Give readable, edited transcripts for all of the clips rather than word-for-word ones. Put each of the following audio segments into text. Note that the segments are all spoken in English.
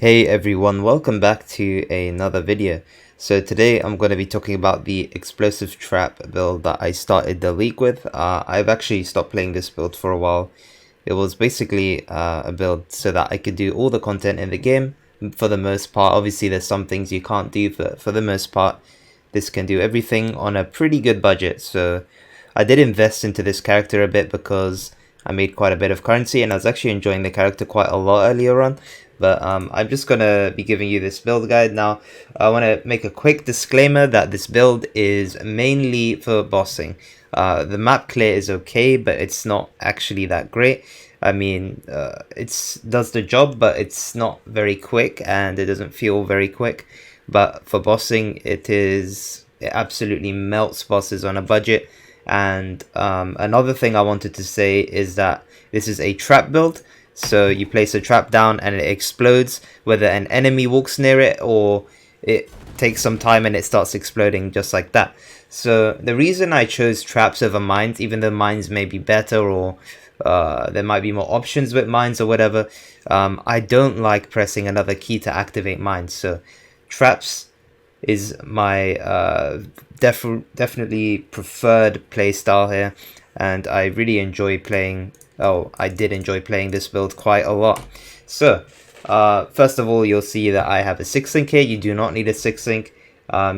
Hey everyone, welcome back to another video. So today I'm going to be talking about the explosive trap build that I started the league with. I've actually stopped playing this build for a while. It was basically a build so that I could do all the content in the game for the most part. Obviously there's some things you can't do, but for the most part this can do everything on a pretty good budget. So I did invest into this character a bit because I made quite a bit of currency and I was actually enjoying the character quite a lot earlier on. But I'm just going to be giving you this build guide now. I want to make a quick disclaimer that this build is mainly for bossing. The map clear is okay, but it's not actually that great. I mean, it does the job, but it's not very quick and it doesn't feel very quick. But for bossing, it absolutely melts bosses on a budget. And another thing I wanted to say is that this is a trap build. So you place a trap down and it explodes, whether an enemy walks near it or it takes some time and it starts exploding just like that. So the reason I chose traps over mines, even though mines may be better or there might be more options with mines or whatever, I don't like pressing another key to activate mines. So traps is my definitely preferred play style here, and I really enjoy playing. I did enjoy playing this build quite a lot. So first of all, you'll see that I have a 6-link here. You do not need a 6-link.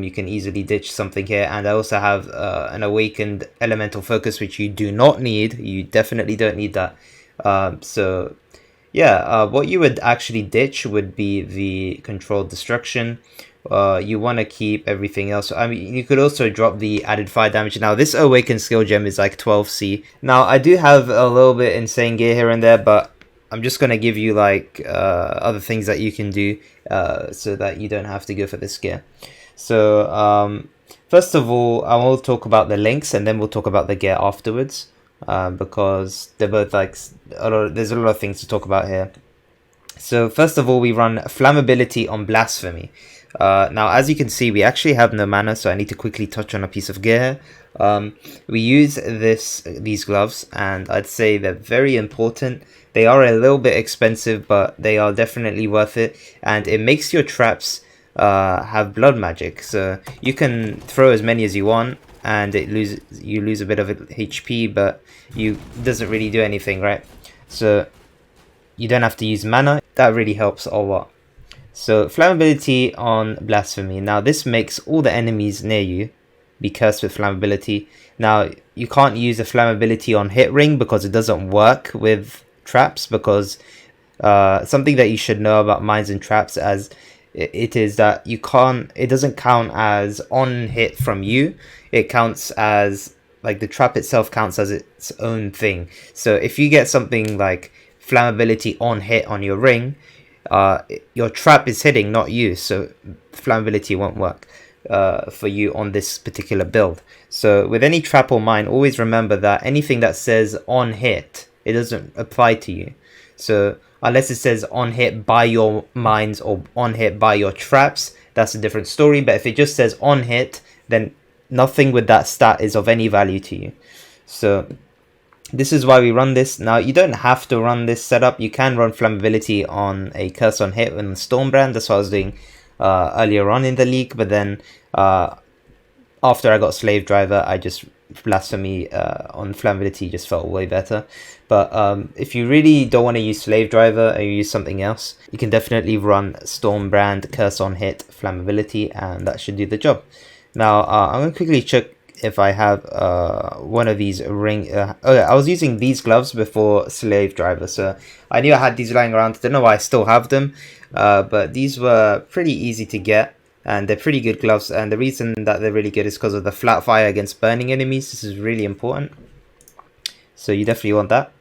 You can easily ditch something here, and I also have an awakened elemental focus, which you do not need. You definitely don't need that. So yeah, what you would actually ditch would be the controlled destruction. You want to keep everything else. I mean, you could also drop the added fire damage. Now, this awakened skill gem is like 12C. Now, I do have a little bit insane gear here and there, but I'm just going to give you like other things that you can do so that you don't have to go for this gear. So, first of all, I will talk about the links and then we'll talk about the gear afterwards because they're both like there's a lot of things to talk about here. So, first of all, we run flammability on blasphemy. Now, as you can see, we actually have no mana, so I need to quickly touch on a piece of gear. We use these gloves, and I'd say they're very important. They are a little bit expensive, but they are definitely worth it, and it makes your traps have blood magic. So you can throw as many as you want, and you lose a bit of HP, but it doesn't really do anything, right? So you don't have to use mana. That really helps a lot. So flammability on blasphemy. Now this makes all the enemies near you be cursed with flammability. Now you can't use the flammability on hit ring because it doesn't work with traps, because something that you should know about mines and traps as it is that it doesn't count as on hit from you. It counts as like the trap itself counts as its own thing. So if you get something like flammability on hit on your ring, your trap is hitting, not you, so flammability won't work for you on this particular build. So with any trap or mine, always remember that anything that says on hit, it doesn't apply to you. So unless it says on hit by your mines or on hit by your traps, that's a different story. But if it just says on hit, then nothing with that stat is of any value to you. So this is why we run this. Now, you don't have to run this setup. You can run flammability on a curse on hit and Stormbrand. That's what I was doing earlier on in the league. But then after I got Slave Driver, I just blasphemy on flammability just felt way better. But if you really don't want to use Slave Driver and you use something else, you can definitely run Stormbrand, curse on hit, flammability, and that should do the job. Now, I'm going to quickly check if I have one of these I was using these gloves before Slave Driver, so I knew I had these lying around. I don't know why I still have them, but these were pretty easy to get, and they're pretty good gloves. And the reason that they're really good is because of the flat fire against burning enemies. This is really important, so you definitely want that.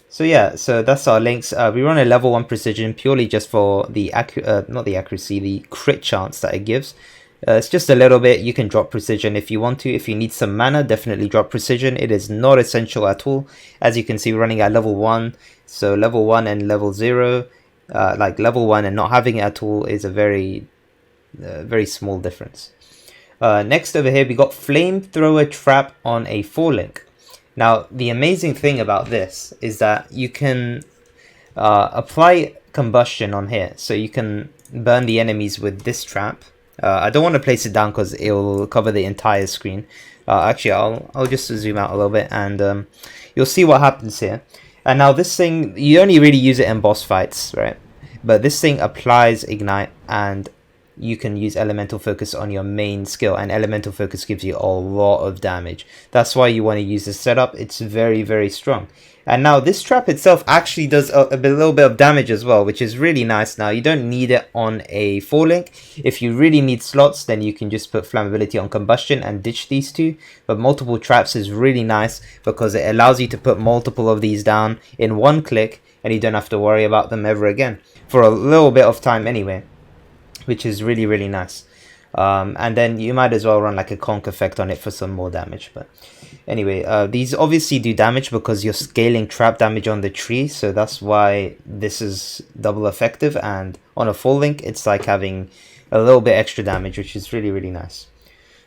So yeah, so that's our links. We run a level 1 precision purely just for the the crit chance that it gives. It's just a little bit. You can drop precision if you want to. If you need some mana, definitely drop precision. It is not essential at all. As you can see, we're running at level 1. So level 1 and level 0, like level 1 and not having it at all is a very small difference. Next over here, we got Flamethrower Trap on a 4-link. Now, the amazing thing about this is that you can apply combustion on here, so you can burn the enemies with this trap. I don't want to place it down because it will cover the entire screen. Actually, I'll just zoom out a little bit, and you'll see what happens here. And now this thing, you only really use it in boss fights, right? But this thing applies ignite, and you can use elemental focus on your main skill, and elemental focus gives you a lot of damage. That's why you want to use this setup. It's very, very strong. And now this trap itself actually does a little bit of damage as well, which is really nice. Now you don't need it on a 4-link. If you really need slots, then you can just put flammability on combustion and ditch these two. But multiple traps is really nice because it allows you to put multiple of these down in one click, and you don't have to worry about them ever again for a little bit of time anyway, which is really, really nice. And then you might as well run like a conk effect on it for some more damage. But anyway, these obviously do damage because you're scaling trap damage on the tree, so that's why this is double effective. And on a full link, it's like having a little bit extra damage, which is really, really nice.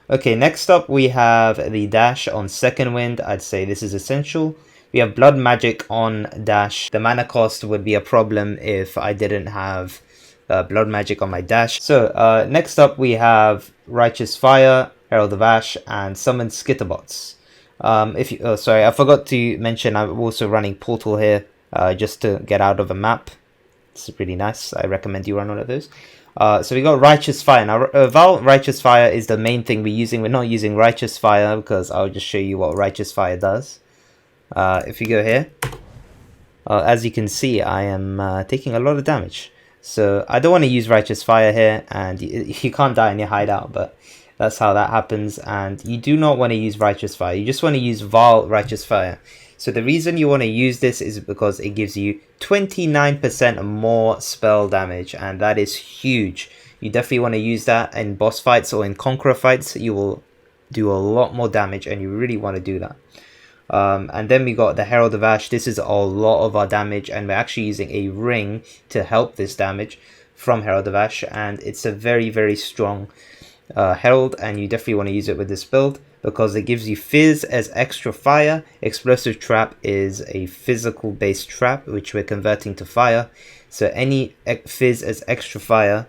Okay, next up we have the dash on second wind. I'd say this is essential. We have blood magic on dash. The mana cost would be a problem if I didn't have blood magic on my dash. So next up we have righteous fire, herald of ash, and summon skitterbots. Sorry, I forgot to mention I'm also running portal here just to get out of a map. It's really nice. I recommend you run one of those. So we got righteous fire. Now Val righteous fire is the main thing we're using. We're not using righteous fire because I'll just show you what righteous fire does. If you go here, as you can see, I am taking a lot of damage. So I don't want to use righteous fire here, and you can't die in your hideout, but that's how that happens. And you do not want to use righteous fire. You just want to use Val righteous fire. So the reason you want to use this is because it gives you 29% more spell damage, and that is huge. You definitely want to use that in boss fights or in conqueror fights. You will do a lot more damage, and you really want to do that. And then we got the Herald of Ash. This is a lot of our damage, and we're actually using a ring to help this damage from Herald of Ash, and it's a very, very strong Herald, and you definitely want to use it with this build because it gives you Fizz as extra fire. Explosive Trap is a physical based trap which we're converting to fire, so any Fizz as extra fire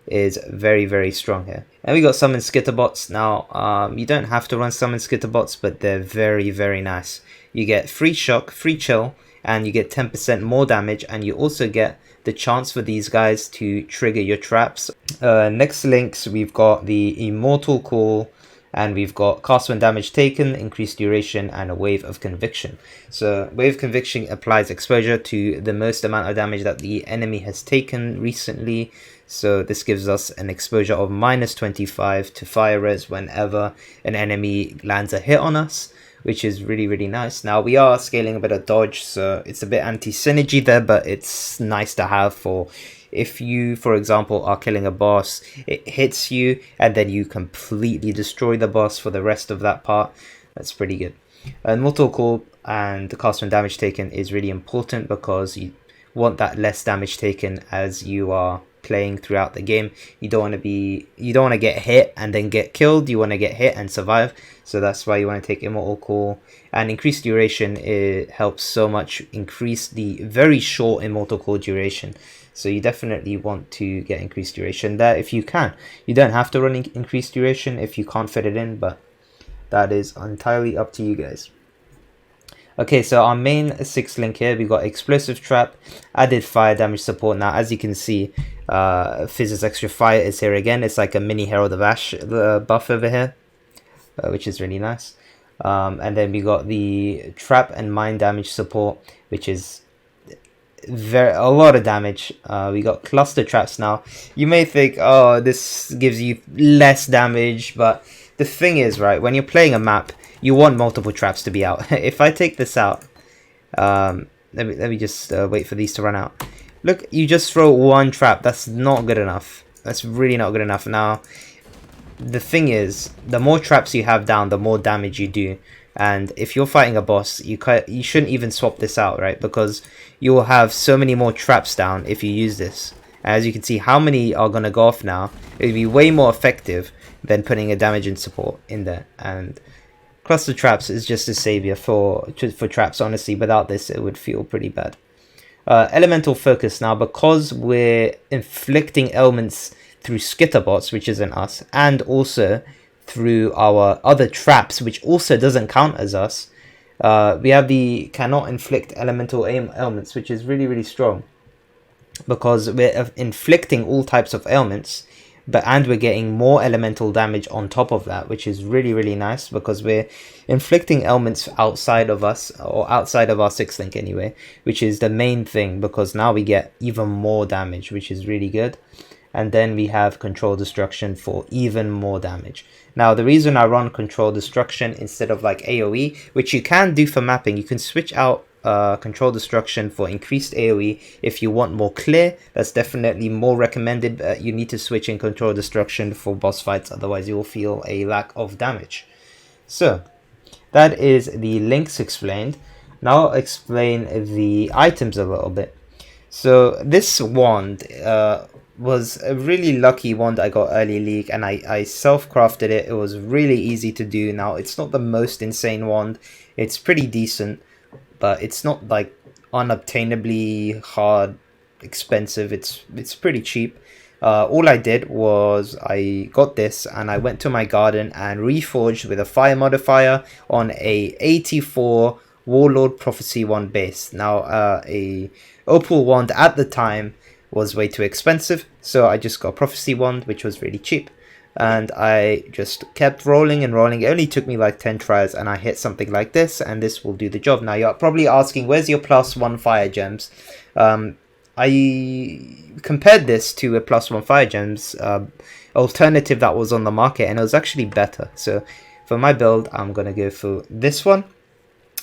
is very, very strong here. And we got summon skitterbots. Now you don't have to run summon skitterbots, but they're very, very nice. You get free shock, free chill, and you get 10% more damage, and you also get the chance for these guys to trigger your traps. Next links, we've got the Immortal Call, and we've got cast when damage taken, increased duration, and a wave of conviction. So wave of conviction applies exposure to the most amount of damage that the enemy has taken recently. So this gives us an exposure of -25 to fire res whenever an enemy lands a hit on us, which is really, really nice. Now we are scaling a bit of dodge, so it's a bit anti-synergy there, but it's nice to have for if you, for example, are killing a boss, it hits you, and then you completely destroy the boss for the rest of that part. That's pretty good. Mortal Call and the cast when damage taken is really important because you want that less damage taken as you are playing throughout the game. You don't want to get hit and then get killed. You want to get hit and survive. So that's why you want to take Immortal Call. And increased duration, it helps so much increase the very short Immortal Call duration. So you definitely want to get increased duration there if you can. You don't have to run increased duration if you can't fit it in, but that is entirely up to you guys. Okay, so our main 6 link here, we got Explosive Trap, added fire damage support. Now, as you can see, Fizz's extra fire is here again. It's like a mini Herald of Ash buff over here, which is really nice. And then we got the Trap and Mine damage support, which is a lot of damage. We got Cluster Traps now. You may think, oh, this gives you less damage, but the thing is, right, when you're playing a map, you want multiple traps to be out. If I take this out, let me just wait for these to run out. Look, you just throw one trap. That's not good enough. That's really not good enough. Now, the thing is, the more traps you have down, the more damage you do. And if you're fighting a boss, you shouldn't even swap this out, right? Because you will have so many more traps down if you use this. As you can see, how many are going to go off now? It would be way more effective than putting a damaging support in there. And Cluster Traps is just a savior for traps, honestly. Without this, it would feel pretty bad. Elemental focus. Now, because we're inflicting ailments through skitterbots, which isn't us, and also through our other traps, which also doesn't count as us, we have the cannot inflict elemental ailments, which is really, really strong, because we're inflicting all types of ailments, and we're getting more elemental damage on top of that, which is really, really nice, because we're inflicting ailments outside of us, or outside of our 6th link anyway, which is the main thing, because now we get even more damage, which is really good. And then we have Control Destruction for even more damage. Now, the reason I run Control Destruction instead of like AoE, which you can do for mapping, you can switch out Control Destruction for increased AoE if you want more clear. That's definitely more recommended, but you need to switch in Control Destruction for boss fights, otherwise you will feel a lack of damage. So, that is the links explained. Now I'll explain the items a little bit. So, this wand was a really lucky wand I got early league, and I self-crafted it. It was really easy to do. Now, it's not the most insane wand. It's pretty decent, but it's not like unobtainably hard, expensive. It's pretty cheap. All I did was I got this and I went to my garden and reforged with a fire modifier on a 84 Warlord Prophecy wand base. Now, a Opal wand at the time was way too expensive, so I just got a Prophecy wand, which was really cheap, and I just kept rolling and rolling. It only took me like 10 tries and I hit something like this, and this will do the job. Now, you're probably asking, where's your +1 fire gems? I compared this to a +1 fire gems alternative that was on the market, and it was actually better. So for my build, I'm gonna go for this one.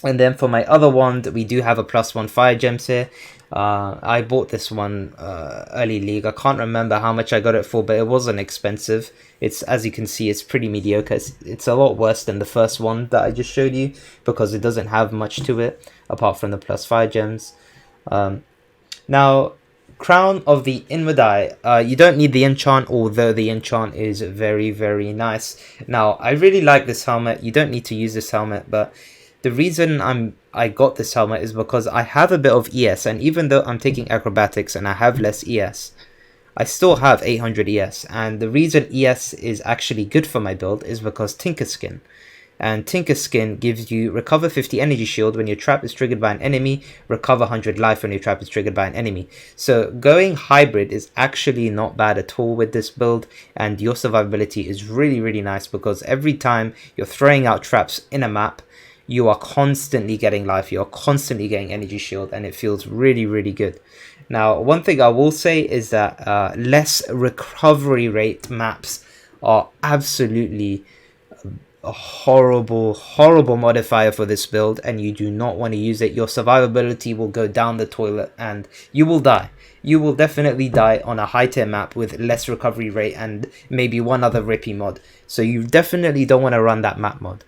And then for my other wand, we do have a +1 fire gems here. I bought this one early league. I can't remember how much I got it for, but it wasn't expensive. It's, as you can see, it's pretty mediocre. It's a lot worse than the first one that I just showed you, because it doesn't have much to it apart from the +5 gems. Now, Crown of the Inward Eye. You don't need the enchant, although the enchant is very, very nice. Now, I really like this helmet. You don't need to use this helmet, but the reason I got this helmet is because I have a bit of ES, and even though I'm taking acrobatics and I have less ES, I still have 800 ES. And the reason ES is actually good for my build is because Tinker Skin. And Tinker Skin gives you recover 50 energy shield when your trap is triggered by an enemy, recover 100 life when your trap is triggered by an enemy. So going hybrid is actually not bad at all with this build, and your survivability is really, really nice, because every time you're throwing out traps in a map, you are constantly getting life, you're constantly getting energy shield, and it feels really, really good. Now, one thing I will say is that less recovery rate maps are absolutely a horrible, horrible modifier for this build, and you do not want to use it. Your survivability will go down the toilet and you will die. You will definitely die on a high tier map with less recovery rate and maybe one other rippy mod. So you definitely don't want to run that map mod.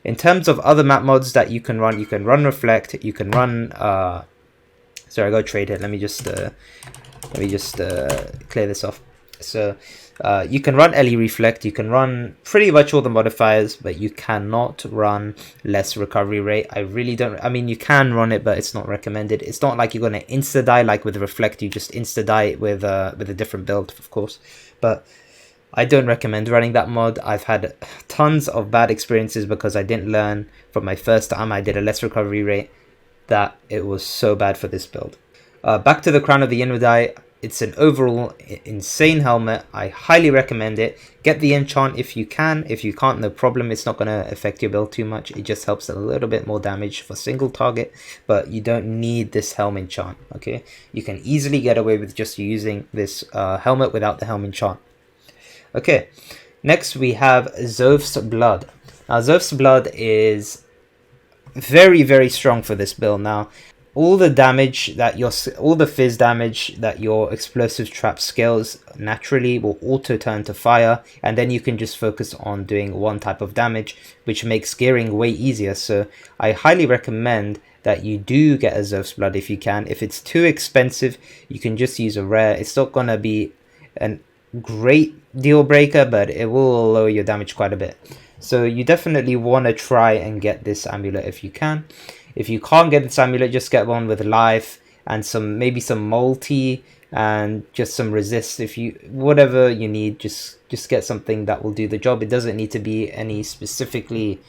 In terms of other map mods that you can run Reflect, you can run sorry, I got traded. Let me just clear this off. So you can run LE Reflect, you can run pretty much all the modifiers, but you cannot run less recovery rate. I mean, you can run it, but it's not recommended. It's not like you're going to insta die like with Reflect. You just insta die with a different build, of course, but I don't recommend running that mod. I've had tons of bad experiences because I didn't learn from my first time I did a less recovery rate that it was so bad for this build. Back to the Crown of the Inward Eye. It's an overall insane helmet. I highly recommend it. Get the enchant if you can. If you can't, no problem. It's not going to affect your build too much. It just helps a little bit more damage for single target, but you don't need this helm enchant, okay? You can easily get away with just using this helmet without the helm enchant. Okay, next we have Zoph's Blood. Now, Zoph's Blood is very, very strong for this build. Now, all the fizz damage that your explosive trap scales naturally will auto turn to fire, and then you can just focus on doing one type of damage, which makes gearing way easier. So I highly recommend that you do get a Zoph's Blood if you can. If it's too expensive, you can just use a rare. It's not gonna be an great deal breaker, but it will lower your damage quite a bit. So you definitely want to try and get this amulet if you can. If you can't get this amulet, just get one with life. and some maybe some multi and just some resist. If you whatever you need, just get something that will do the job. It doesn't need to be any specifically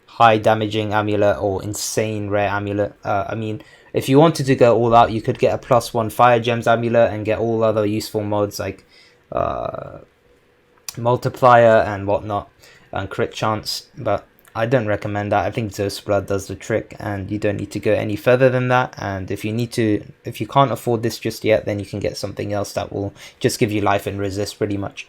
high damaging amulet or insane rare amulet. I mean, if you wanted to go all out, you could get a +1 fire gems amulet and get all other useful mods like multiplier and whatnot and crit chance, but I don't recommend that. I think Zeus Blood does the trick, and you don't need to go any further than that. And if you can't afford this just yet, then you can get something else that will just give you life and resist pretty much.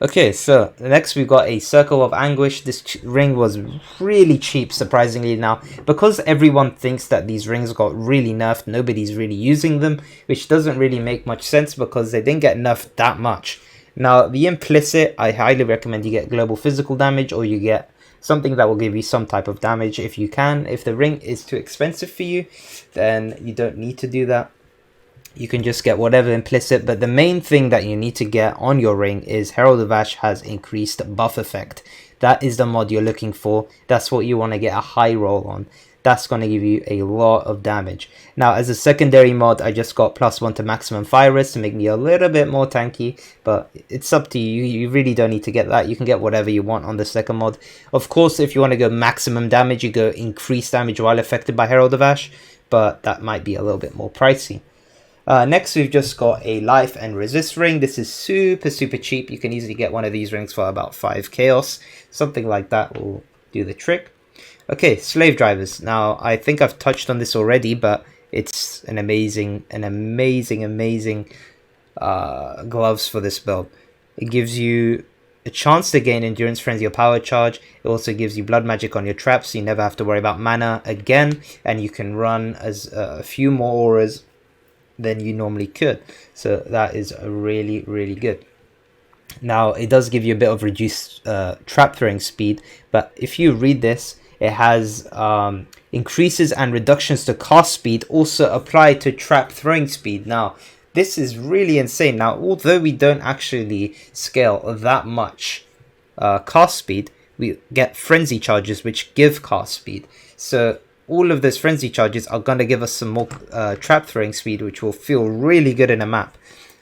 Okay, so next we've got a Circle of Anguish. This ring was really cheap, surprisingly. Now, because everyone thinks that these rings got really nerfed, nobody's really using them, which doesn't really make much sense because they didn't get nerfed that much. Now, the implicit, I highly recommend you get global physical damage, or you get something that will give you some type of damage if you can. If the ring is too expensive for you, then you don't need to do that. You can just get whatever implicit, but the main thing that you need to get on your ring is Herald of Ash has increased buff effect. That is the mod you're looking for. That's what you want to get a high roll on. That's going to give you a lot of damage. Now, as a secondary mod, I just got +1 to maximum fire risk to make me a little bit more tanky, but it's up to you. You really don't need to get that. You can get whatever you want on the second mod. Of course, if you want to go maximum damage, you go increased damage while affected by Herald of Ash, but that might be a little bit more pricey. Next, we've just got a life and resist ring. This is super cheap. You can easily get one of these rings for about 5 chaos. Something like that will do the trick. Okay, slave drivers. Now, I think I've touched on this already, but it's an amazing gloves for this build. It gives you a chance to gain endurance, frenzy, or power charge. It also gives you blood magic on your traps, so you never have to worry about mana again, and you can run as a few more auras than you normally could. So that is really good. Now, it does give you a bit of reduced trap throwing speed, but if you read this, it has increases and reductions to cast speed also apply to trap throwing speed. Now, this is really insane. Now, although we don't actually scale that much cast speed, we get frenzy charges which give cast speed. So all of those frenzy charges are going to give us some more trap throwing speed, which will feel really good in a map.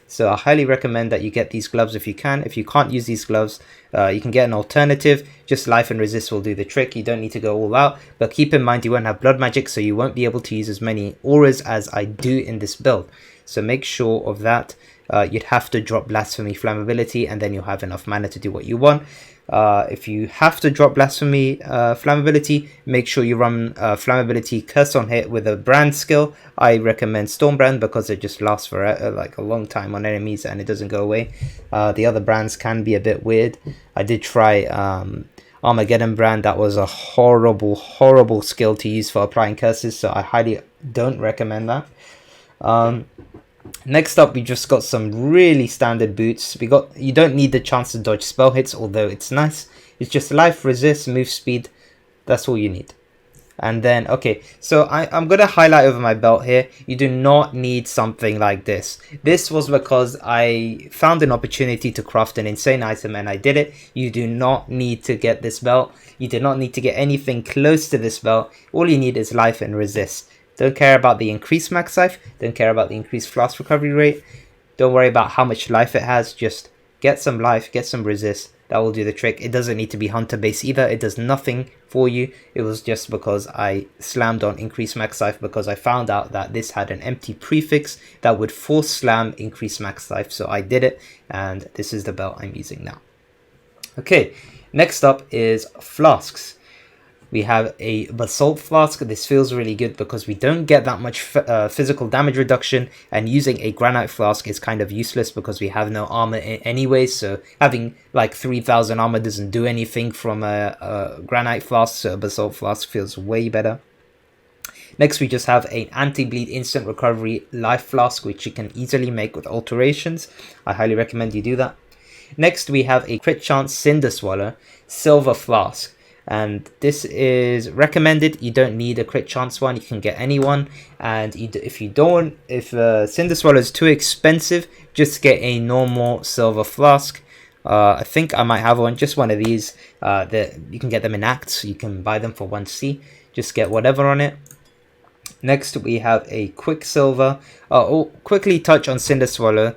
So I highly recommend that you get these gloves if you can. If you can't use these gloves, you can get an alternative. Just life and resist will do the trick. You don't need to go all out, but keep in mind you won't have blood magic, so you won't be able to use as many auras as I do in this build. So make sure of that. You'd have to drop Blasphemy Flammability, and then you'll have enough mana to do what you want. If you have to drop Blasphemy Flammability, make sure you run Flammability Curse on Hit with a brand skill. I recommend Storm Brand because it just lasts for like a long time on enemies and it doesn't go away. The other brands can be a bit weird. I did try Armageddon Brand. That was a horrible skill to use for applying curses, so I highly don't recommend that. Next up, we just got some really standard boots. You don't need the chance to dodge spell hits, although it's nice. It's just life, resist, move speed. That's all you need. And then, okay, so I'm going to highlight over my belt here. You do not need something like this. This was because I found an opportunity to craft an insane item and I did it. You do not need to get this belt. You do not need to get anything close to this belt. All you need is life and resist. Don't care about the increased max life. Don't care about the increased flask recovery rate. Don't worry about how much life it has. Just get some life, get some resist. That will do the trick. It doesn't need to be hunter based either. It does nothing for you. It was just because I slammed on increased max life because I found out that this had an empty prefix that would force slam increased max life. So I did it, and this is the belt I'm using now. Okay, next up is flasks. We have a Basalt Flask. This feels really good because we don't get that much physical damage reduction, and using a Granite Flask is kind of useless because we have no armor anyway, so having like 3000 armor doesn't do anything from a Granite Flask, so a Basalt Flask feels way better. Next, we just have an anti-bleed instant recovery life flask, which you can easily make with alterations. I highly recommend you do that. Next, we have a crit chance Cinder Swallow Silver Flask. And this is recommended. You don't need a crit chance one, you can get any one. And if Cinder Swallow is too expensive, just get a normal silver flask. I think I might have one, just one of these. You can get them in acts, you can buy them for 1C. Just get whatever on it. Next, we have a Quicksilver. Oh, quickly touch on Cinder Swallow.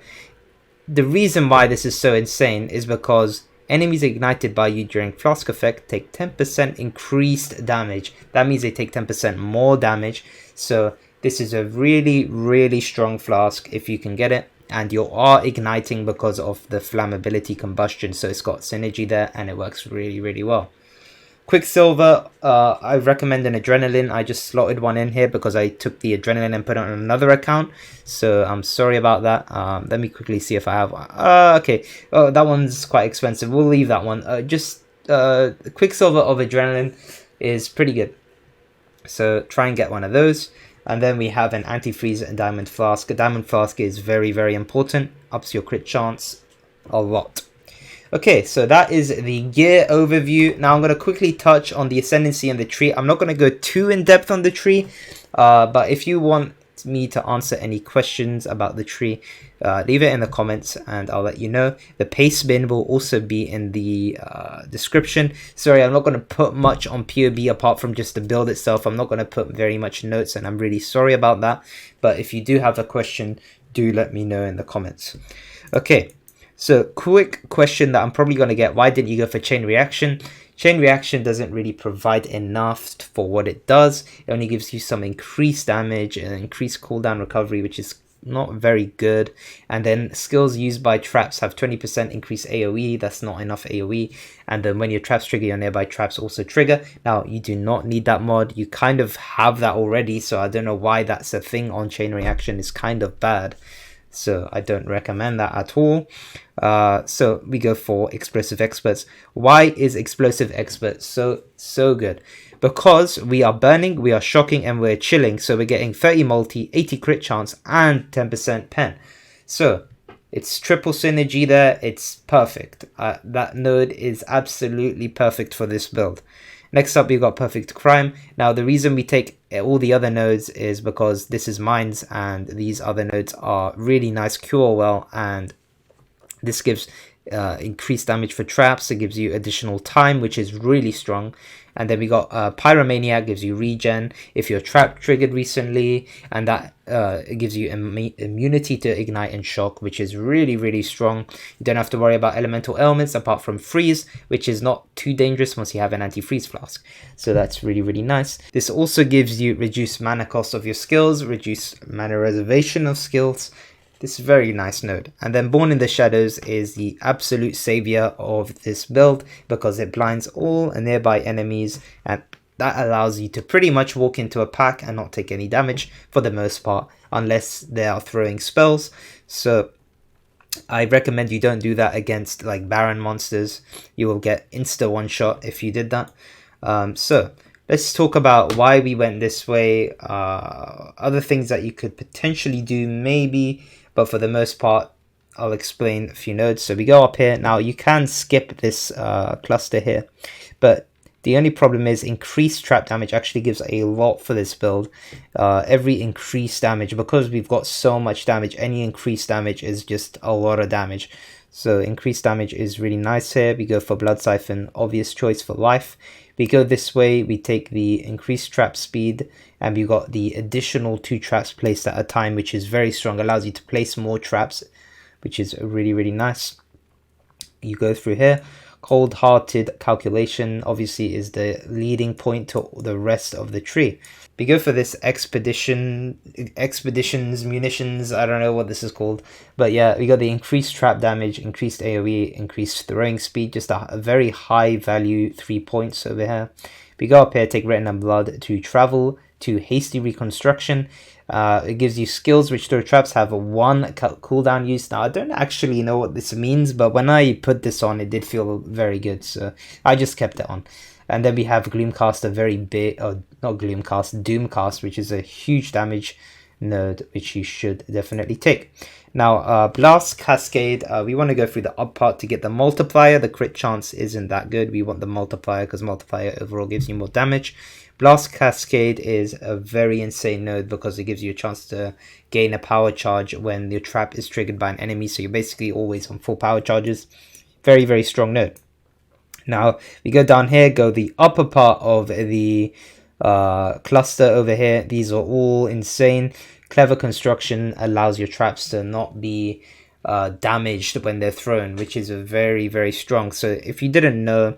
The reason why this is so insane is because enemies ignited by you during Flask effect take 10% increased damage. That means they take 10% more damage. So this is a really, really strong Flask if you can get it. And you are igniting because of the flammability combustion. So it's got synergy there and it works really, really well. Quicksilver, I recommend an adrenaline. I just slotted one in here because I took the adrenaline and put it on another account. So I'm sorry about that. Let me quickly see if I have one. Okay. Oh, that one's quite expensive. We'll leave that one. Quicksilver of adrenaline is pretty good. So try and get one of those. And then we have an antifreeze and diamond flask. A diamond flask is very, very important. Ups your crit chance a lot. Okay, so that is the gear overview. Now I'm going to quickly touch on the Ascendancy and the tree. I'm not going to go too in depth on the tree, but if you want me to answer any questions about the tree, leave it in the comments and I'll let you know. The paste bin will also be in the description. Sorry, I'm not going to put much on POB apart from just the build itself. I'm not going to put very much notes and I'm really sorry about that. But if you do have a question, do let me know in the comments. Okay. So, quick question that I'm probably going to get. Why didn't you go for Chain Reaction? Chain Reaction doesn't really provide enough for what it does. It only gives you some increased damage and increased cooldown recovery, which is not very good. And then skills used by traps have 20% increased AoE. That's not enough AoE. And then when your traps trigger, your nearby traps also trigger. Now, you do not need that mod. You kind of have that already. So, I don't know why that's a thing on Chain Reaction. It's kind of bad. So I don't recommend that at all. So we go for Explosive Experts. Why is Explosive Experts so good? Because we are burning, we are shocking, and we're chilling. So we're getting 30 multi, 80 crit chance, and 10% pen. So it's triple synergy there. It's perfect. That node is absolutely perfect for this build. Next up, we've got Perfect Crime. Now, the reason we take all the other nodes is because this is mines and these other nodes are really nice cure well, and this gives increased damage for traps. It gives you additional time, which is really strong. And then we got Pyromaniac, gives you regen if you're trap triggered recently, and that it gives you immunity to ignite and shock, which is really, really strong. You don't have to worry about elemental ailments apart from freeze, which is not too dangerous once you have an anti-freeze flask. So that's really, really nice. This also gives you reduced mana cost of your skills, reduced mana reservation of skills. This very nice node. And then Born in the Shadows is the absolute savior of this build because it blinds all nearby enemies, and that allows you to pretty much walk into a pack and not take any damage for the most part, unless they are throwing spells. So I recommend you don't do that against like Baron monsters. You will get insta one shot if you did that. So let's talk about why we went this way. Other things that you could potentially do maybe, but for the most part, I'll explain a few nodes. So we go up here. Now you can skip this cluster here, but the only problem is increased trap damage actually gives a lot for this build. Every increased damage, because we've got so much damage, any increased damage is just a lot of damage. So increased damage is really nice here. We go for Blood Siphon, obvious choice for life. We go this way, we take the increased trap speed, and we got the additional 2 traps placed at a time, which is very strong, allows you to place more traps, which is really, really nice. You go through here. Cold-hearted calculation obviously is the leading point to the rest of the tree. We go for this expeditions, munitions, I don't know what this is called, but yeah, we got the increased trap damage, increased AoE, increased throwing speed, just a very high value 3 points over here. We go up here, take Retina Blood to travel to Hasty Reconstruction. It gives you skills which throw traps have a 1 cooldown use. Now I don't actually know what this means, but when I put this on, it did feel very good, so I just kept it on. And then we have Gloomcast, a very big, not Gloomcast, Doomcast, which is a huge damage node, which you should definitely take. Now, Blast Cascade, we want to go through the up part to get the multiplier. The crit chance isn't that good. We want the multiplier because multiplier overall gives you more damage. Blast Cascade is a very insane node because it gives you a chance to gain a power charge when your trap is triggered by an enemy. So you're basically always on full power charges. Very, very strong node. Now, we go down here, go the upper part of the cluster over here. These are all insane. Clever construction allows your traps to not be damaged when they're thrown, which is a very, very strong. So if you didn't know,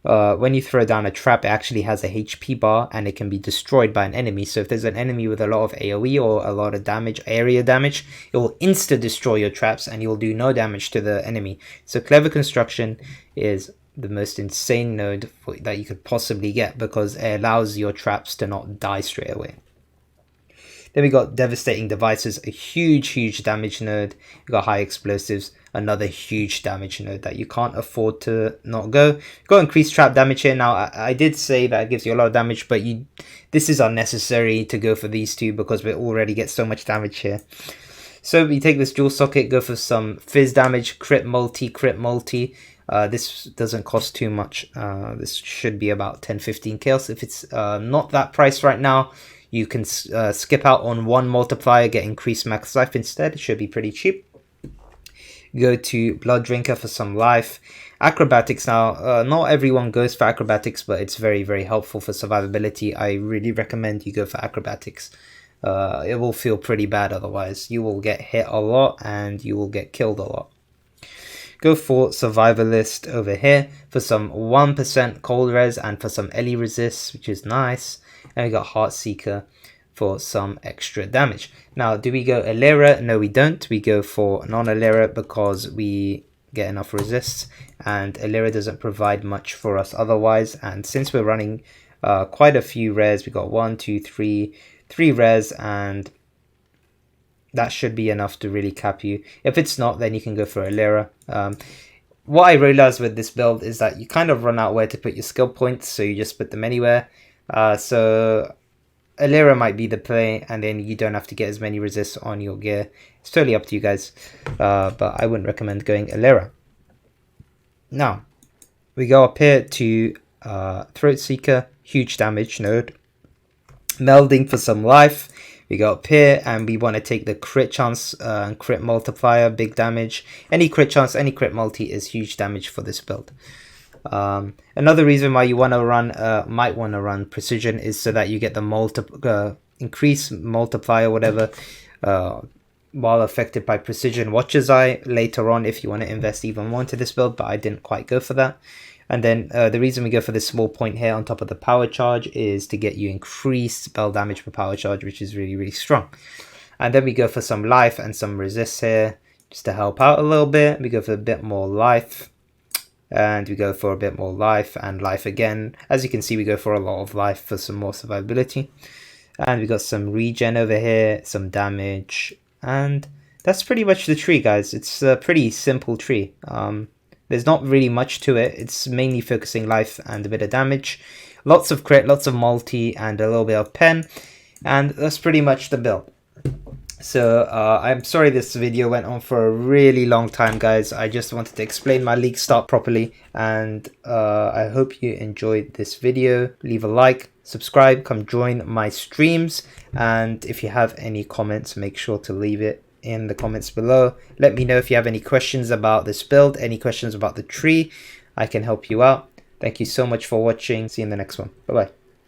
when you throw down a trap, it actually has a HP bar and it can be destroyed by an enemy. So if there's an enemy with a lot of AoE or a lot of damage, area damage, it will insta destroy your traps and you'll do no damage to the enemy. So clever construction is the most insane node that you could possibly get, because it allows your traps to not die straight away. Then we got devastating devices, a huge damage node. We got high explosives, another huge damage node that you can't afford to not go. Got increased trap damage here. Now I did say that it gives you a lot of damage, but this is unnecessary to go for these two because we already get so much damage here. So we take this dual socket, go for some fizz damage, crit multi. This doesn't cost too much. This should be about 10-15 kills. If it's not that price right now, you can skip out on one multiplier, get increased max life instead. It should be pretty cheap. Go to Blood Drinker for some life. Acrobatics now. Not everyone goes for acrobatics, but it's very, very helpful for survivability. I really recommend you go for acrobatics. It will feel pretty bad otherwise. You will get hit a lot and you will get killed a lot. Go for Survivalist over here for some 1% cold res and for some Ellie resist, which is nice. And we got Heartseeker for some extra damage. Now, do we go Alera? No, we don't. We go for non-Alera because we get enough resists, and Alera doesn't provide much for us otherwise. And since we're running quite a few rares, we got 1, 2, 3 rares, and that should be enough to really cap you. If it's not, then you can go for Alera. What I realized with this build is that you kind of run out where to put your skill points, so you just put them anywhere. So Alera might be the play, and then you don't have to get as many resists on your gear. It's totally up to you guys, but I wouldn't recommend going Alera. Now, we go up here to Throat Seeker, huge damage node. Melding for some life. We go up here and we want to take the crit chance and crit multiplier, big damage. Any crit chance, any crit multi is huge damage for this build. Another reason why you want to run, might want to run precision is so that you get the increase multiplier, whatever, while affected by precision Watcher's Eye later on if you want to invest even more into this build, but I didn't quite go for that. And then the reason we go for this small point here on top of the power charge is to get you increased spell damage per power charge, which is really, really strong. And then we go for some life and some resist here just to help out a little bit. We go for a bit more life. And we go for a bit more life and life again. As you can see, we go for a lot of life for some more survivability. And we got some regen over here, some damage. And that's pretty much the tree, guys. It's a pretty simple tree. There's not really much to it. It's mainly focusing life and a bit of damage. Lots of crit, lots of multi, and a little bit of pen. And that's pretty much the build. So I'm sorry this video went on for a really long time, guys. I just wanted to explain my league start properly. And I hope you enjoyed this video. Leave a like, subscribe, come join my streams. And if you have any comments, make sure to leave it in the comments below. Let me know if you have any questions about this build, any questions about the tree. I can help you out. Thank you so much for watching. See you in the next one. Bye bye.